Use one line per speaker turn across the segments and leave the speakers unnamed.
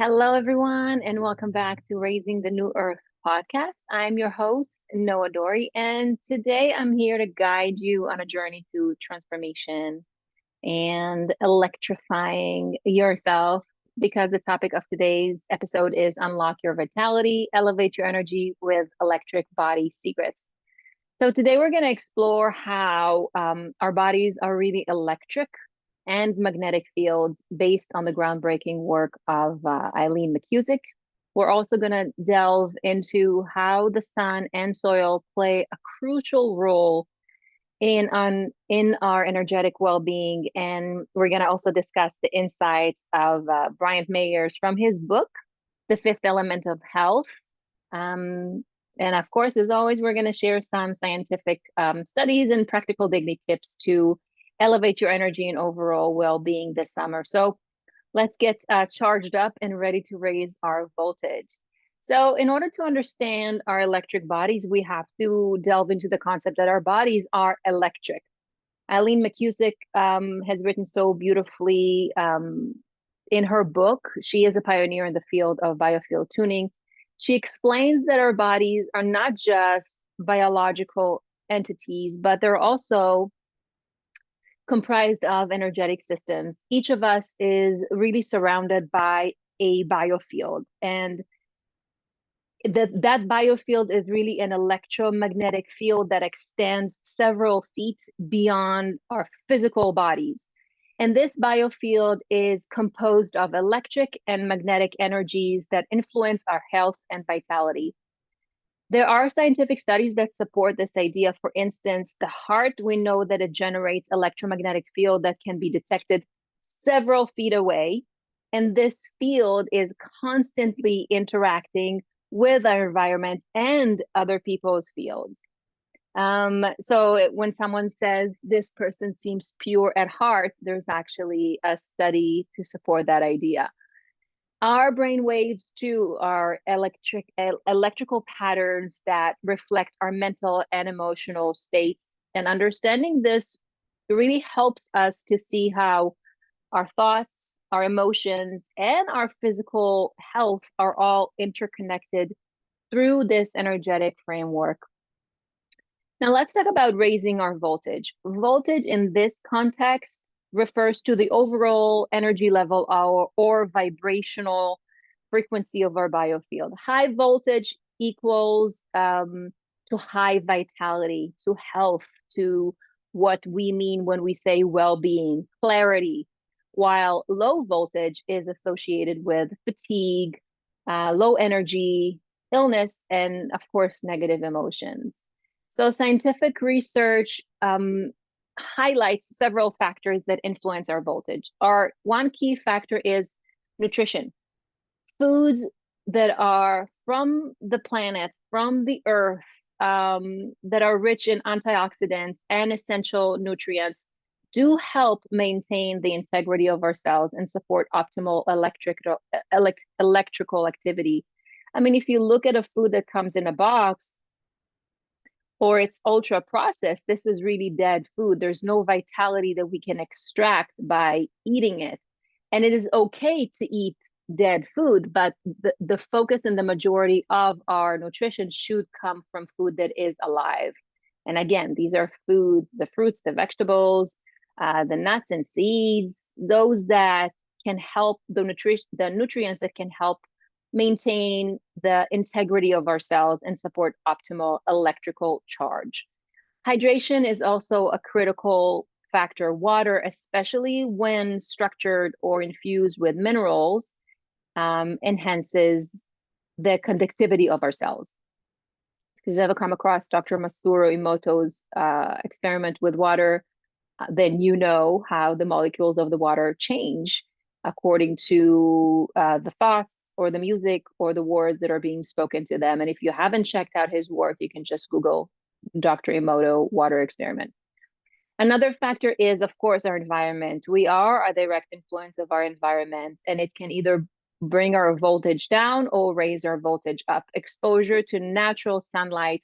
Hello, everyone, and welcome back to Raising the New Earth podcast. I'm your host, Noah Dory, and today I'm here to guide you on a journey to transformation and electrifying yourself because the topic of today's episode is Unlock Your Vitality, Elevate Your Energy with Electric Body Secrets. So, today we're going to explore how our bodies are really electric and magnetic fields based on the groundbreaking work of Eileen McKusick. We're also going to delve into how the sun and soil play a crucial role in our energetic well-being, and we're going to also discuss the insights of Bryant Meyers from his book, The Fifth Element of Health. And of course, as always, we're going to share some scientific studies and practical daily tips to elevate your energy and overall well-being this summer. So let's get charged up and ready to raise our voltage. So in order to understand our electric bodies, we have to delve into the concept that our bodies are electric. Eileen McKusick has written so beautifully in her book. She is a pioneer in the field of biofield tuning. She explains that our bodies are not just biological entities, but they're also comprised of energetic systems. Each of us is really surrounded by a biofield, and that biofield is really an electromagnetic field that extends several feet beyond our physical bodies. And this biofield is composed of electric and magnetic energies that influence our health and vitality. There are scientific studies that support this idea. For instance, the heart, we know that it generates electromagnetic field that can be detected several feet away. And this field is constantly interacting with our environment and other people's fields. So when someone says this person seems pure at heart, there's actually a study to support that idea. Our brain waves too are electrical patterns that reflect our mental and emotional states. And understanding this really helps us to see how our thoughts, our emotions, and our physical health are all interconnected through this energetic framework. Now let's talk about raising our voltage. Voltage in this context refers to the overall energy level or vibrational frequency of our biofield. High voltage equals to high vitality, to health, to what we mean when we say well-being, clarity, while low voltage is associated with fatigue, low energy, illness, and of course, negative emotions. So scientific research highlights several factors that influence our voltage. One key factor is nutrition. Foods that are from the planet, from the earth, that are rich in antioxidants and essential nutrients do help maintain the integrity of our cells and support optimal electrical activity. I mean, if you look at a food that comes in a box, or it's ultra processed, this is really dead food. There's no vitality that we can extract by eating it. And it is okay to eat dead food, but the focus and the majority of our nutrition should come from food that is alive. And again, these are foods, the fruits, the vegetables, the nuts and seeds, those that can help the nutrients that can help maintain the integrity of our cells and support optimal electrical charge. Hydration is also a critical factor. Water, especially when structured or infused with minerals, enhances the conductivity of our cells. If you've ever come across Dr. Masaru Emoto's experiment with water, then you know how the molecules of the water change according to the thoughts or the music or the words that are being spoken to them. And if you haven't checked out his work, you can just Google Dr. Emoto water experiment. Another factor is, of course, our environment. We are a direct influence of our environment, and it can either bring our voltage down or raise our voltage up. Exposure to natural sunlight,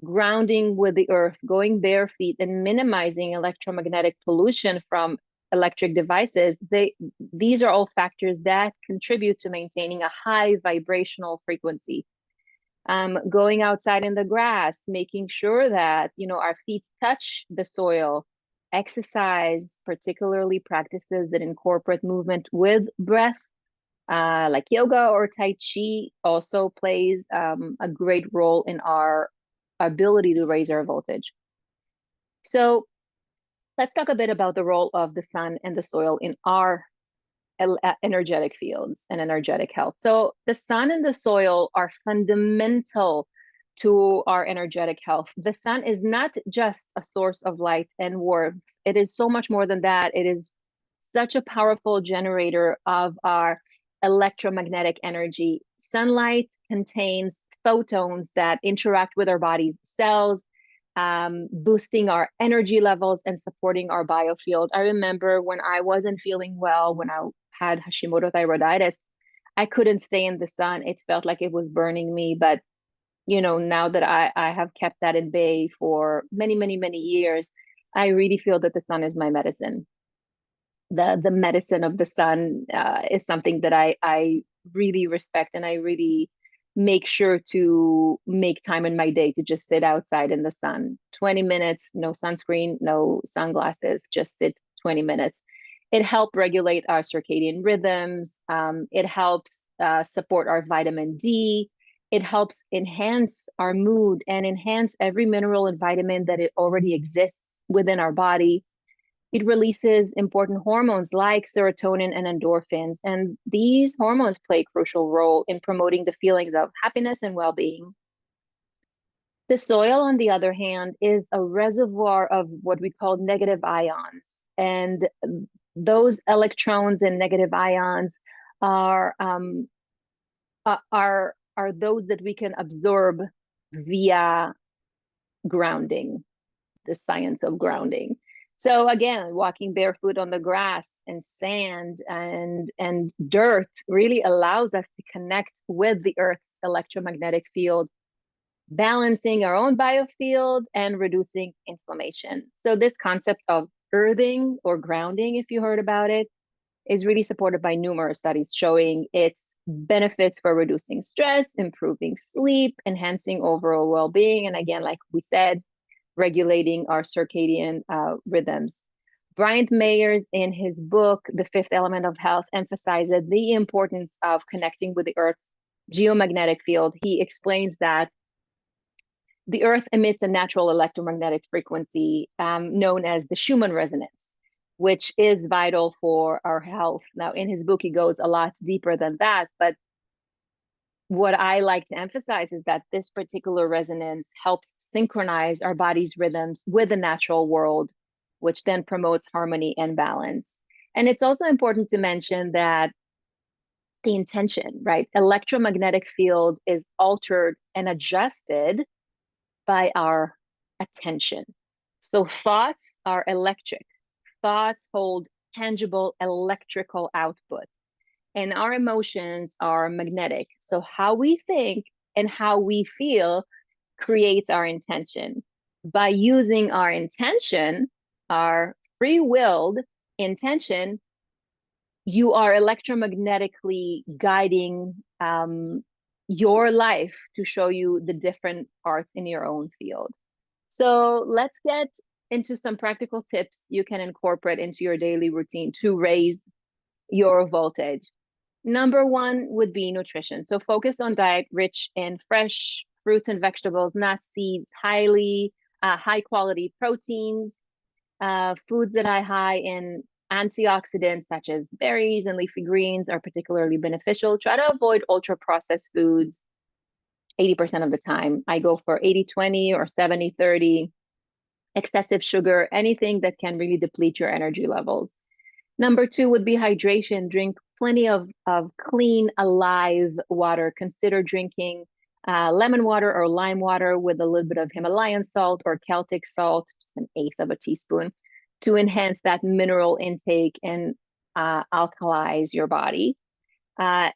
grounding with the earth, going bare feet, and minimizing electromagnetic pollution from electric devices, these are all factors that contribute to maintaining a high vibrational frequency. Going outside in the grass, making sure that, our feet touch the soil, exercise, particularly practices that incorporate movement with breath, like yoga or Tai Chi, also plays a great role in our ability to raise our voltage. So let's talk a bit about the role of the sun and the soil in our energetic fields and energetic health. So the sun and the soil are fundamental to our energetic health. The sun is not just a source of light and warmth. It is so much more than that. It is such a powerful generator of our electromagnetic energy. Sunlight contains photons that interact with our body's cells, boosting our energy levels and supporting our biofield. I remember when I wasn't feeling well, when I had Hashimoto thyroiditis, I couldn't stay in the sun. It felt like it was burning me. But, now that I have kept that in bay for many, many, many years, I really feel that the sun is my medicine. The medicine of the sun is something that I really respect, and I really make sure to make time in my day to just sit outside in the sun. 20 minutes, no sunscreen, no sunglasses, just sit 20 minutes. It helps regulate our circadian rhythms. It helps support our vitamin D. It helps enhance our mood and enhance every mineral and vitamin that it already exists within our body. It releases important hormones like serotonin and endorphins, and these hormones play a crucial role in promoting the feelings of happiness and well-being. The soil, on the other hand, is a reservoir of what we call negative ions, and those electrons and negative ions are those that we can absorb via grounding, the science of grounding. So again, walking barefoot on the grass and sand and dirt really allows us to connect with the Earth's electromagnetic field, balancing our own biofield and reducing inflammation. So this concept of earthing or grounding, if you heard about it, is really supported by numerous studies showing its benefits for reducing stress, improving sleep, enhancing overall well-being, and again, like we said, regulating our circadian rhythms. Bryant Meyers, in his book, The Fifth Element of Health, emphasizes the importance of connecting with the Earth's geomagnetic field. He explains that the Earth emits a natural electromagnetic frequency known as the Schumann resonance, which is vital for our health. Now, in his book, he goes a lot deeper than that, but what I like to emphasize is that this particular resonance helps synchronize our body's rhythms with the natural world, which then promotes harmony and balance. And it's also important to mention that the intention, right? Electromagnetic field is altered and adjusted by our attention. So thoughts are electric. Thoughts hold tangible electrical output. And our emotions are magnetic. So how we think and how we feel creates our intention. By using our intention, our free-willed intention, you are electromagnetically guiding your life to show you the different parts in your own field. So let's get into some practical tips you can incorporate into your daily routine to raise your voltage. Number one would be nutrition. So focus on diet rich in fresh fruits and vegetables, nuts, seeds, high quality proteins, foods that are high in antioxidants such as berries and leafy greens are particularly beneficial. Try to avoid ultra processed foods 80% of the time. I go for 80-20 or 70-30. Excessive sugar, anything that can really deplete your energy levels. Number two would be hydration. Drink plenty of clean, alive water. Consider drinking lemon water or lime water with a little bit of Himalayan salt or Celtic salt, just 1/8 of a teaspoon, to enhance that mineral intake and alkalize your body.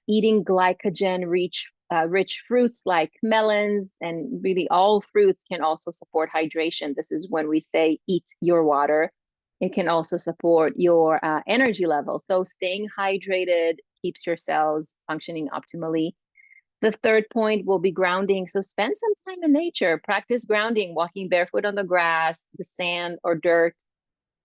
Eating glycogen-rich fruits like melons, and really all fruits can also support hydration. This is when we say eat your water. It can also support your energy level. So staying hydrated keeps your cells functioning optimally. The third point will be grounding. So spend some time in nature, practice grounding, walking barefoot on the grass, the sand, or dirt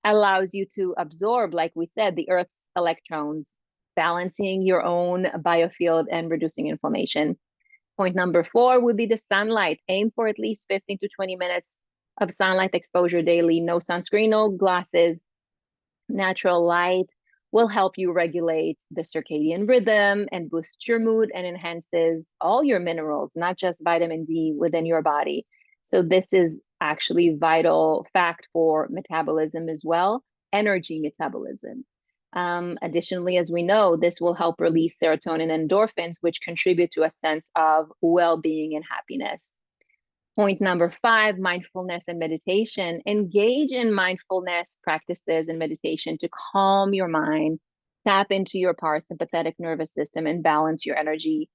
allows you to absorb, like we said, the Earth's electrons, balancing your own biofield and reducing inflammation. Point number 4 would be the sunlight. Aim for at least 15 to 20 minutes of sunlight exposure daily. No sunscreen, no glasses. Natural light will help you regulate the circadian rhythm and boost your mood and enhances all your minerals, not just vitamin D within your body. So this is actually vital fact for metabolism as well, energy metabolism. Additionally, as we know, this will help release serotonin and endorphins, which contribute to a sense of well-being and happiness. Point number 5, mindfulness and meditation. Engage in mindfulness practices and meditation to calm your mind, tap into your parasympathetic nervous system, and balance your energy.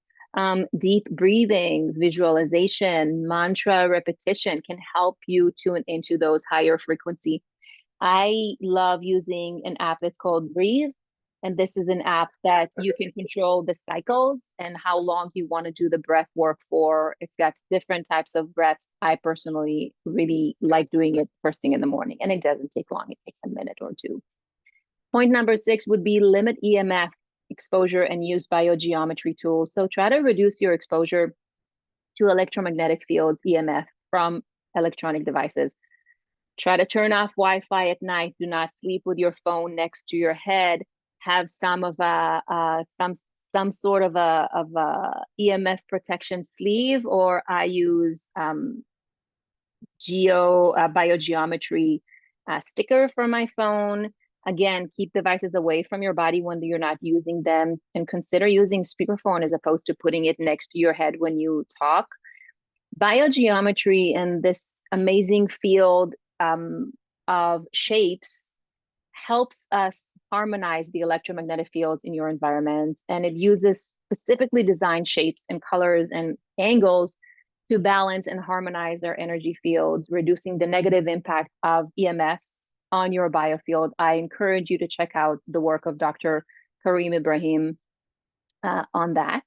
Deep breathing, visualization, mantra repetition can help you tune into those higher frequency. I love using an app that's called Breathe. And this is an app that you can control the cycles and how long you want to do the breath work for. It's got different types of breaths. I personally really like doing it first thing in the morning, and it doesn't take long. It takes a minute or two. Point number 6 would be limit EMF exposure and use biogeometry tools. So try to reduce your exposure to electromagnetic fields, EMF, from electronic devices. Try to turn off Wi-Fi at night. Do not sleep with your phone next to your head. Have some sort of a EMF protection sleeve, or I use biogeometry sticker for my phone. Again, keep devices away from your body when you're not using them, and consider using speakerphone as opposed to putting it next to your head when you talk. Biogeometry and this amazing field of shapes helps us harmonize the electromagnetic fields in your environment. And it uses specifically designed shapes and colors and angles to balance and harmonize their energy fields, reducing the negative impact of EMFs on your biofield. I encourage you to check out the work of Dr. Karim Ibrahim on that.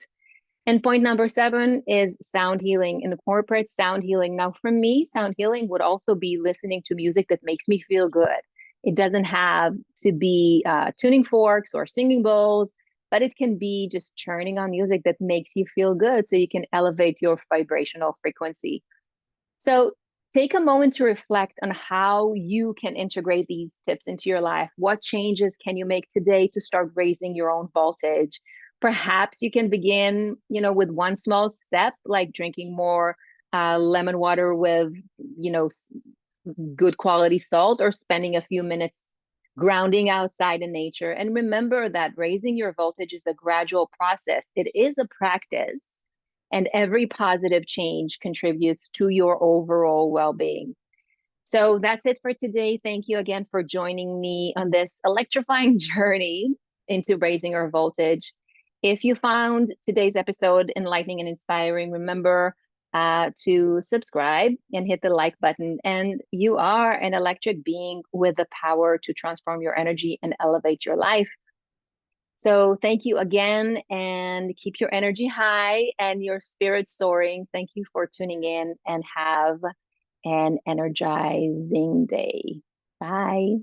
And point number 7 is sound healing. Incorporate sound healing. Now, for me, sound healing would also be listening to music that makes me feel good. It doesn't have to be tuning forks or singing bowls, but it can be just turning on music that makes you feel good so you can elevate your vibrational frequency. So take a moment to reflect on how you can integrate these tips into your life. What changes can you make today to start raising your own voltage? Perhaps you can begin, with one small step, like drinking more lemon water with, good quality salt, or spending a few minutes grounding outside in nature. And remember that raising your voltage is a gradual process. It is a practice, and every positive change contributes to your overall well-being. So that's it for today. Thank you again for joining me on this electrifying journey into raising our voltage. If you found today's episode enlightening and inspiring, remember to subscribe and hit the like button. And you are an electric being with the power to transform your energy and elevate your life. So thank you again, and keep your energy high and your spirit soaring. Thank you for tuning in, and have an energizing day. Bye.